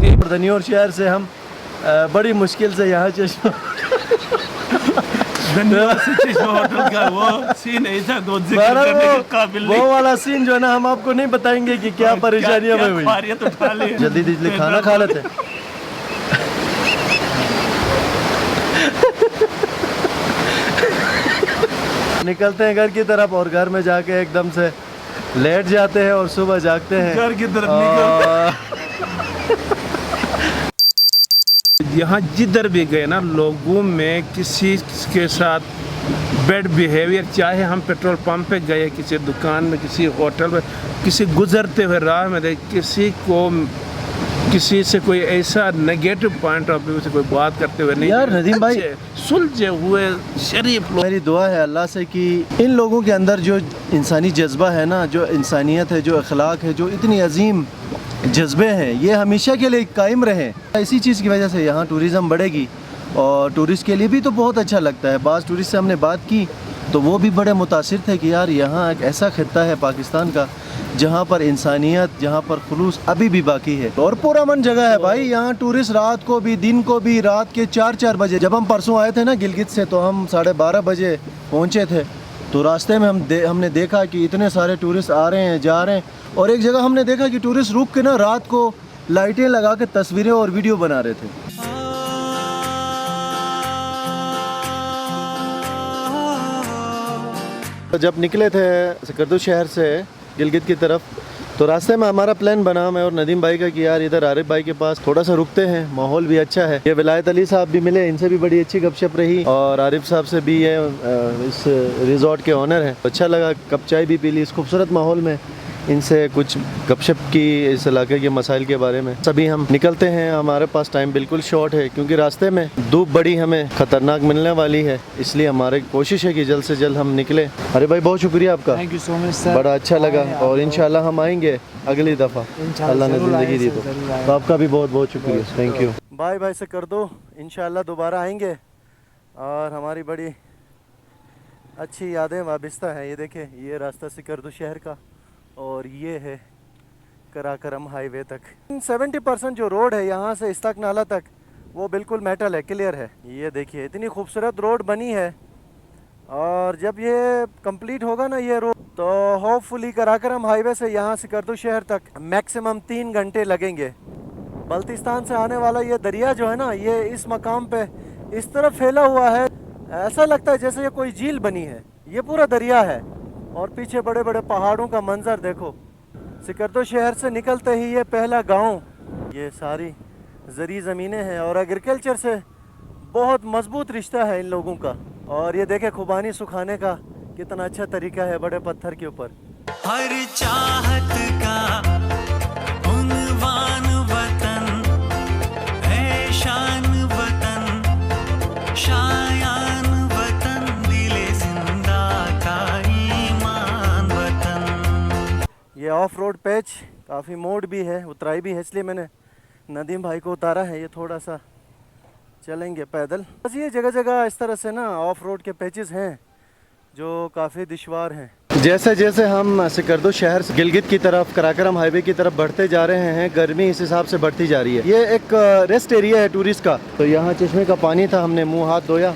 होती है। धन्योर शहर से हम बड़ी मुश्किल से यहाँ चश्मा धन्यवाद से चश्मा होटल का वो सीन ऐसा दो जिक्र करने के काबिल वो नहीं। वाला सीन जो है ना, हम आपको नहीं बताएंगे कि क्या परेशानियां में हुई। तो उठा ली। जल्दी जल्दी खाना खा लेते हैं। निकलते हैं घर की तरफ और घर में जाके एकदम से लेट जाते हैं और सुबह जागते हैं घर की तरफ निकलते। यहाँ जिधर भी गए ना, लोगों में किसी के साथ बैड बिहेवियर, चाहे हम पेट्रोल पंप पे गए, किसी दुकान में, किसी होटल में, किसी गुजरते हुए राह में देख, किसी से कोई ऐसा नेगेटिव पॉइंट ऑफ व्यू से कोई बात करते हुए नहीं। यार नदीम भाई, सुलझे हुए शरीफ लोग। मेरी दुआ है अल्लाह से कि इन लोगों के अंदर जो इंसानी जज्बा है ना, जो इंसानियत है, जो अखलाक है, जो इतनी अजीम जज्बे हैं, ये हमेशा के लिए कायम रहें। इसी चीज़ की वजह से यहाँ टूरिज़म बढ़ेगी और टूरिस्ट के लिए भी तो बहुत अच्छा लगता है। बाज़ टूरिस्ट से हमने बात की तो वो भी बड़े मुतासिर थे कि यार यहाँ एक ऐसा खित्ता है पाकिस्तान का जहाँ पर इंसानियत, जहाँ पर खुलूस अभी भी बाकी है और पूरा मन जगह है भाई। यहाँ टूरिस्ट रात को भी, दिन को भी, रात के 4-4 बजे, जब हम परसों आए थे ना गिलगित से, तो हम 12:30 बजे पहुँचे थे। तो रास्ते में हमने देखा कि इतने सारे टूरिस्ट आ रहे हैं, जा रहे हैं, और एक जगह हमने देखा कि टूरिस्ट रुक के ना रात को लाइटें लगा के तस्वीरें और वीडियो बना रहे थे। तो जब निकले थे सकरदू शहर से गिलगित की तरफ, तो रास्ते में हमारा प्लान बना, मैं और नदीम भाई का, कि यार इधर आरिफ भाई के पास थोड़ा सा रुकते हैं, माहौल भी अच्छा है। ये विलायत अली साहब भी मिले, इनसे भी बड़ी अच्छी गपशप रही, और आरिफ साहब से भी ये इस रिजॉर्ट के ओनर हैं। अच्छा लगा, कप चाय भी पी ली इस खूबसूरत माहौल में, इनसे कुछ गपशप की इस इलाके के मसाइल के बारे में। सभी हम निकलते हैं, हमारे पास टाइम बिल्कुल शॉर्ट है क्योंकि रास्ते में धूप बड़ी हमें ख़तरनाक मिलने वाली है, इसलिए हमारी कोशिश है कि जल्द से जल्द हम निकले। अरे भाई बहुत शुक्रिया आपका, thank you so much sir, बड़ा अच्छा लगा, और इंशाल्लाह हम आएंगे अगली दफ़ा, अल्लाह ने ज़िंदगी दी तो आपका भी बहुत बहुत शुक्रिया, थैंक यू। बाय बाय से कर दो, इंशाल्लाह दोबारा आएंगे और हमारी बड़ी अच्छी यादें वाबस्ता है। ये देखें, ये रास्ता सिकरदू शहर का, और ये है कराकरम हाईवे तक। 70% जो रोड है यहाँ से इस्ताक नाला तक, वो बिल्कुल मेटल है, क्लियर है। ये देखिए इतनी खूबसूरत रोड बनी है, और जब ये कंप्लीट होगा ना ये रोड, तो होपफुली कराकरम हाईवे से यहाँ सिकरदू शहर तक मैक्सिमम 3 घंटे लगेंगे। बल्तिस्तान से आने वाला ये दरिया जो है ना, ये इस मकाम पे इस तरफ फैला हुआ है, ऐसा लगता है जैसे ये कोई झील बनी है। ये पूरा दरिया है और पीछे बड़े बड़े पहाड़ों का मंजर देखो। सिकरदू शहर से निकलते ही ये पहला गांव, ये सारी ज़री ज़मीनें हैं, और एग्रीकल्चर से बहुत मजबूत रिश्ता है इन लोगों का। और ये देखे खुबानी सुखाने का कितना अच्छा तरीका है बड़े पत्थर के ऊपर। हर चाहत का उन्वान वतन है, शान वतन, शायान वतन, दिले जिंदा का ईमान वतन। ये ऑफ रोड पैच काफ़ी मोड़ भी है, उतराई भी है, इसलिए मैंने नदीम भाई को उतारा है। ये थोड़ा सा चलेंगे पैदल, बस ये जगह जगह इस तरह से ना ऑफ रोड के पैचेस हैं जो काफ़ी दुश्वार हैं। जैसे जैसे हम सिकरदू शहर से गिलगित की तरफ, कराकरम हाईवे की तरफ बढ़ते जा रहे हैं, गर्मी इस हिसाब से बढ़ती जा रही है। ये एक रेस्ट एरिया है टूरिस्ट का, तो यहाँ चश्मे का पानी था, हमने मुंह हाथ धोया।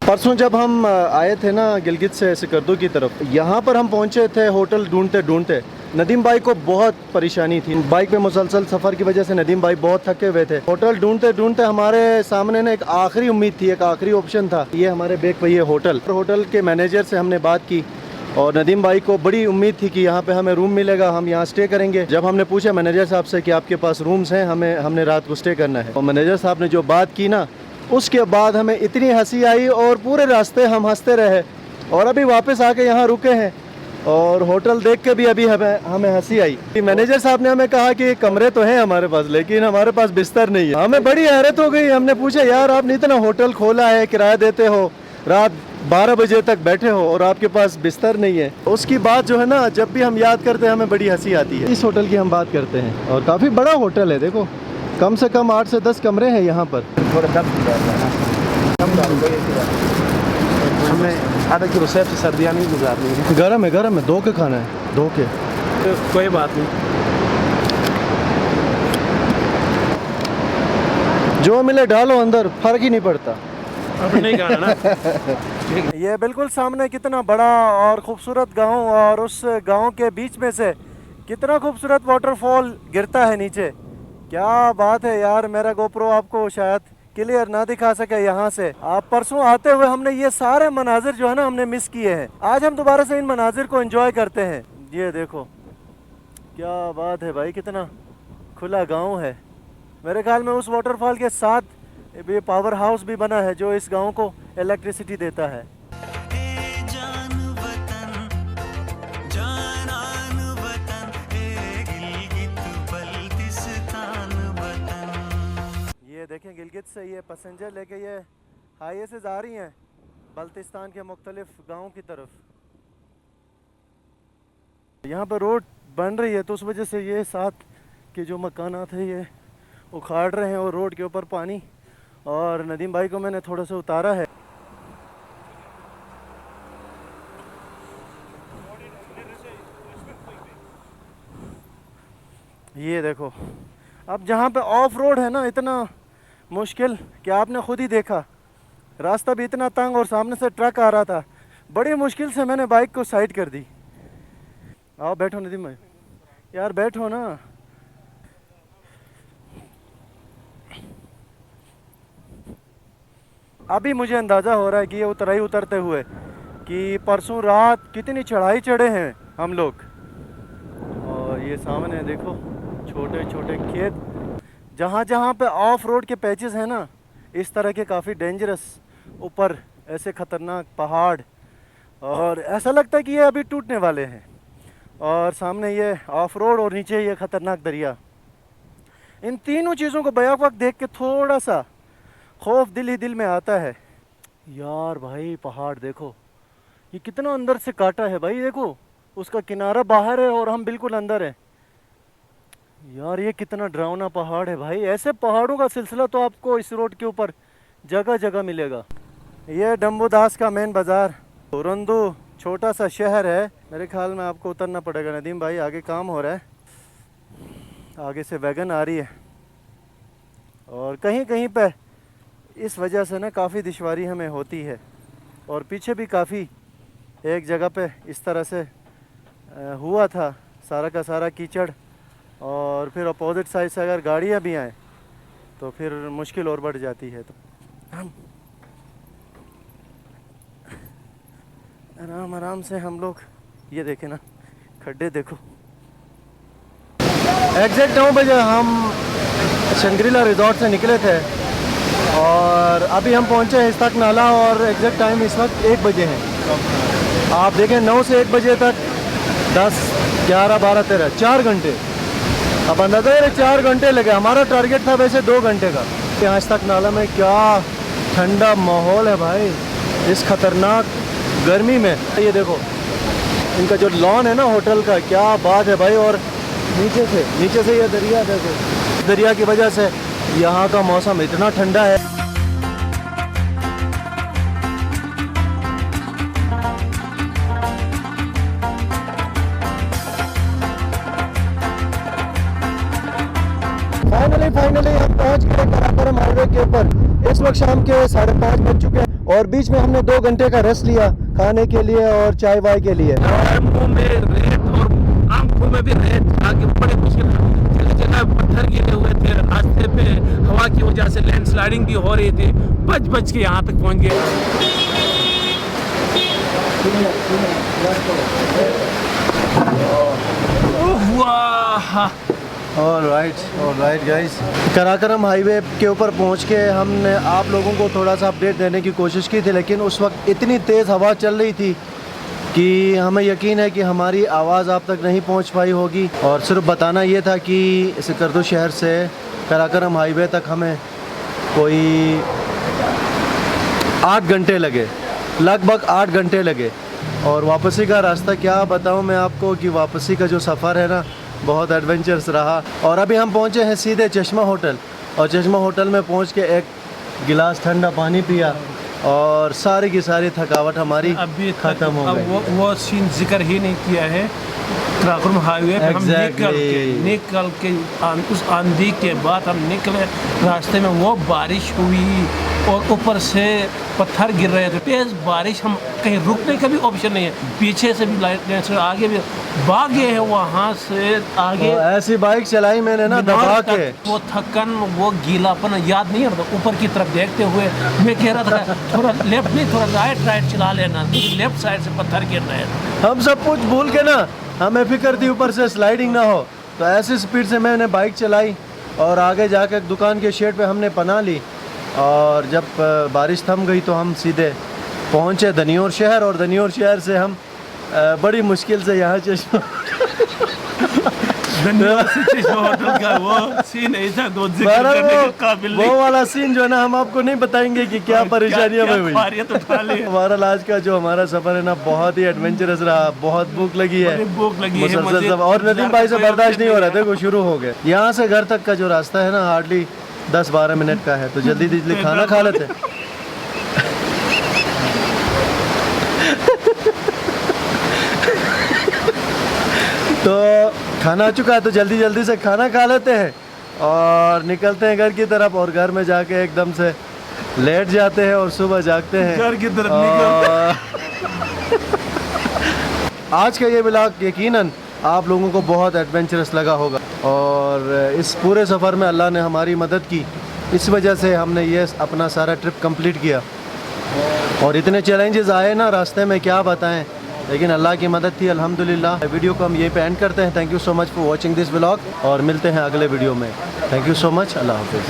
परसों जब हम आए थे ना गिलगित से सिकरदू की तरफ, यहाँ पर हम पहुँचे थे होटल ढूंढते ढूंढते। नदीम भाई को बहुत परेशानी थी, बाइक पे मुसलसल सफ़र की वजह से नदीम भाई बहुत थके हुए थे। होटल ढूंढते ढूंढते हमारे सामने ना एक आखिरी उम्मीद थी, एक आखिरी ऑप्शन था, ये हमारे बैग पे ये होटल। होटल के मैनेजर से हमने बात की और नदीम भाई को बड़ी उम्मीद थी कि यहाँ पे हमें रूम मिलेगा, हम यहाँ स्टे करेंगे। जब हमने पूछा मैनेजर साहब से कि आपके पास रूम्स हैं, हमने रात को स्टे करना है, और मैनेजर साहब ने जो बात की ना, उसके बाद हमें इतनी हंसी आई और पूरे रास्ते हम हंसते रहे, और अभी वापस आके यहाँ रुके हैं और होटल देख के भी अभी हमें हंसी आई। मैनेजर साहब ने हमें कहा कि कमरे तो हैं हमारे पास, लेकिन हमारे पास बिस्तर नहीं है। हमें बड़ी हैरत हो गई, हमने पूछा यार आपने इतना होटल खोला है, किराया देते हो, रात 12 बजे तक बैठे हो और आपके पास बिस्तर नहीं है। उसकी बात जो है ना, जब भी हम याद करते हैं हमें बड़ी हंसी आती है। इस होटल की हम बात करते हैं, और काफ़ी बड़ा होटल है, देखो कम से कम 8 से 10 कमरे हैं यहाँ पर। हमें आधा किलो सेब से सर्दियाँ नहीं गुजारनी है। गरम है, धो के खाना है, धो के। तो कोई बात नहीं। जो मिले डालो अंदर, फर्क ही नहीं पड़ता। अब नहीं खाना ना। ये बिल्कुल सामने कितना बड़ा और खूबसूरत गांव, और उस गांव के बीच में से कितना खूबसूरत वाटरफॉल गिरता है नीचे। क्या बात है यार, मेरा गोप्रो आपको शायद क्लियर ना दिखा सके यहाँ से। आप परसों आते हुए हमने ये सारे मनाजिर जो है ना हमने मिस किए हैं। आज हम दोबारा से इन मनाजिर को एंजॉय करते हैं। ये देखो क्या बात है भाई, कितना खुला गांव है। मेरे ख्याल में उस वाटरफॉल के साथ ये पावर हाउस भी बना है जो इस गांव को इलेक्ट्रिसिटी देता है। ए जान वतन, जानान वतन, ए गिलगित बल्तिस्तान वतन। ये देखें गिलगित से ये पैसेंजर लेके ये हाईवे से जा रही हैं बल्तिस्तान के मुख्तलिफ गाँव की तरफ। यहाँ पर रोड बन रही है तो उस वजह से ये साथ के जो मकानात है ये उखाड़ रहे हैं और रोड के ऊपर पानी। और नदीम भाई को मैंने थोड़ा सा उतारा है। ये देखो अब जहाँ पे ऑफ रोड है ना, इतना मुश्किल कि आपने खुद ही देखा, रास्ता भी इतना तंग और सामने से ट्रक आ रहा था। बड़ी मुश्किल से मैंने बाइक को साइड कर दी। आओ बैठो नदीम भाई, यार बैठो ना। अभी मुझे अंदाज़ा हो रहा है कि ये उतराई उतरते हुए कि परसों रात कितनी चढ़ाई चढ़े हैं हम लोग। और ये सामने देखो छोटे छोटे खेत, जहाँ जहाँ पे ऑफ रोड के पैचेस हैं ना, इस तरह के काफ़ी डेंजरस, ऊपर ऐसे ख़तरनाक पहाड़, और ऐसा लगता है कि ये अभी टूटने वाले हैं। और सामने ये ऑफ रोड और नीचे ये ख़तरनाक दरिया। इन तीनों चीज़ों को बैक वक्त देख के थोड़ा सा खौफ दिल ही दिल में आता है। यार भाई पहाड़ देखो, ये कितना अंदर से काटा है भाई। देखो उसका किनारा बाहर है और हम बिल्कुल अंदर हैं। यार ये कितना डरावना पहाड़ है भाई। ऐसे पहाड़ों का सिलसिला तो आपको इस रोड के ऊपर जगह जगह मिलेगा। ये डम्बूदास का मेन बाज़ार, तुरंदू छोटा सा शहर है। मेरे ख्याल में आपको उतरना पड़ेगा नदीम भाई, आगे काम हो रहा है। आगे से वैगन आ रही है और कहीं कहीं पे इस वजह से ना काफ़ी दुश्वारी हमें होती है। और पीछे भी काफ़ी एक जगह पे इस तरह से हुआ था, सारा का सारा कीचड़, और फिर अपोजिट साइड से अगर गाड़ियाँ भी आएँ तो फिर मुश्किल और बढ़ जाती है। तो हम आराम आराम से हम लोग, ये देखें ना खड्डे देखो। एग्जैक्ट 9 बजे हम शंग्रीला रिजॉर्ट से निकले थे और अभी हम पहुंचे हैं इस्ताक नाला, और एग्जैक्ट टाइम इस वक्त 1 बजे है। आप देखें 9 से 1 बजे तक 10, 11, 12, 13 4 घंटे। अब अंदाजा है 4 घंटे लगे। हमारा टारगेट था वैसे 2 घंटे का। यहाँ इस्ताक नाला में क्या ठंडा माहौल है भाई इस खतरनाक गर्मी में। ये देखो इनका जो लॉन है ना होटल का, क्या बात है भाई। और नीचे से ये दरिया देखो, दरिया की वजह से यहाँ का मौसम इतना ठंडा है। फाइनली हम पहुँच गए कराकोरम हाईवे के ऊपर। इस वक्त शाम के 5:30 बज चुके हैं और बीच में हमने 2 घंटे का रेस्ट लिया खाने के लिए और चाय वाय के लिए। मुंह में रेत और आंखों में भी रेत, आगे बड़े मुश्किल जगह पत्थर गिरे हुए थे रास्ते पे, हवा की वजह से लैंडस्लाइडिंग भी हो रही थी। बच के यहाँ तक पहुँच गए। वाह, ऑलराइट गाइस, कराकोरम हाईवे के ऊपर पहुंच के हमने आप लोगों को थोड़ा सा अपडेट देने की कोशिश की थी, लेकिन उस वक्त इतनी तेज़ हवा चल रही थी कि हमें यकीन है कि हमारी आवाज़ आप तक नहीं पहुंच पाई होगी। और सिर्फ बताना ये था कि सिकरदू शहर से कराकोरम हाईवे तक हमें कोई 8 घंटे लगे, लगभग 8 घंटे लगे। और वापसी का रास्ता क्या बताऊं मैं आपको कि वापसी का जो सफ़र है ना बहुत एडवेंचरस रहा। और अभी हम पहुंचे हैं सीधे चश्मा होटल, और चश्मा होटल में पहुंच के एक गिलास ठंडा पानी पिया और सारी की सारी थकावट हमारी अभी खत्म हो अब गई। वो सीन जिक्र ही नहीं किया है। कराकुरम हाईवे पे हम निकल के उस आंधी के बाद हम निकले, रास्ते में वो बारिश हुई और ऊपर से पत्थर गिर रहे थे, तेज बारिश, हम कहीं रुकने का भी ऑप्शन नहीं है, पीछे से भी लाइट से आगे भी भागे हैं, वहाँ से आगे तो ऐसी बाइक चलाई मैंने ना दबा के, वो थकन, वो गीलापन याद नहीं आता। ऊपर की तरफ देखते हुए मैं कह रहा था थोड़ा लेफ्ट नहीं थोड़ा राइट चला लेना, लेफ्ट साइड से पत्थर गिर रहे हैं। हम सब कुछ भूल के ना, हमें फिक्र थी ऊपर से स्लाइडिंग ना हो, तो ऐसी स्पीड से मैंने बाइक चलाई और आगे जाकर दुकान के शेड पे हमने पनाह ली। और जब बारिश थम गई तो हम सीधे पहुंचे दनियोर शहर, और दनियोर शहर से हम बड़ी मुश्किल से यहाँ चश्मा होटल का वो सीन ऐसा दो जिक्र करने के काबिल नहीं। वो वाला सीन जो है ना, हम आपको नहीं बताएंगे कि क्या परेशानियां में हुई। हमारा आज का जो हमारा सफर है ना, बहुत ही एडवेंचरस रहा, बहुत भूख लगी है, भूख लगी है मुसलसल सब, और नदीम भाई से बर्दाश्त नहीं हो रहा था, वो शुरू हो गए। यहाँ से घर तक का जो रास्ता है ना, हार्डली 10-12 मिनट का है, तो जल्दी जल्दी खाना खा लेते हैं। तो खाना आ चुका है, तो जल्दी जल्दी से खाना खा लेते हैं और निकलते हैं घर की तरफ, और घर में जाके एकदम से लेट जाते हैं और सुबह जागते हैं घर की तरफ निकलते। आज का ये व्लॉग यकीनन आप लोगों को बहुत एडवेंचरस लगा होगा, और इस पूरे सफ़र में अल्लाह ने हमारी मदद की, इस वजह से हमने ये अपना सारा ट्रिप कंप्लीट किया। और इतने चैलेंजेस आए ना रास्ते में, क्या बताएं, लेकिन अल्लाह की मदद थी अल्हम्दुलिल्लाह। वीडियो को हम यहीं पे एंड करते हैं। Thank you so much for watching this vlog, और मिलते हैं अगले वीडियो में। थैंक यू सो मच, अल्लाह हाफिज़।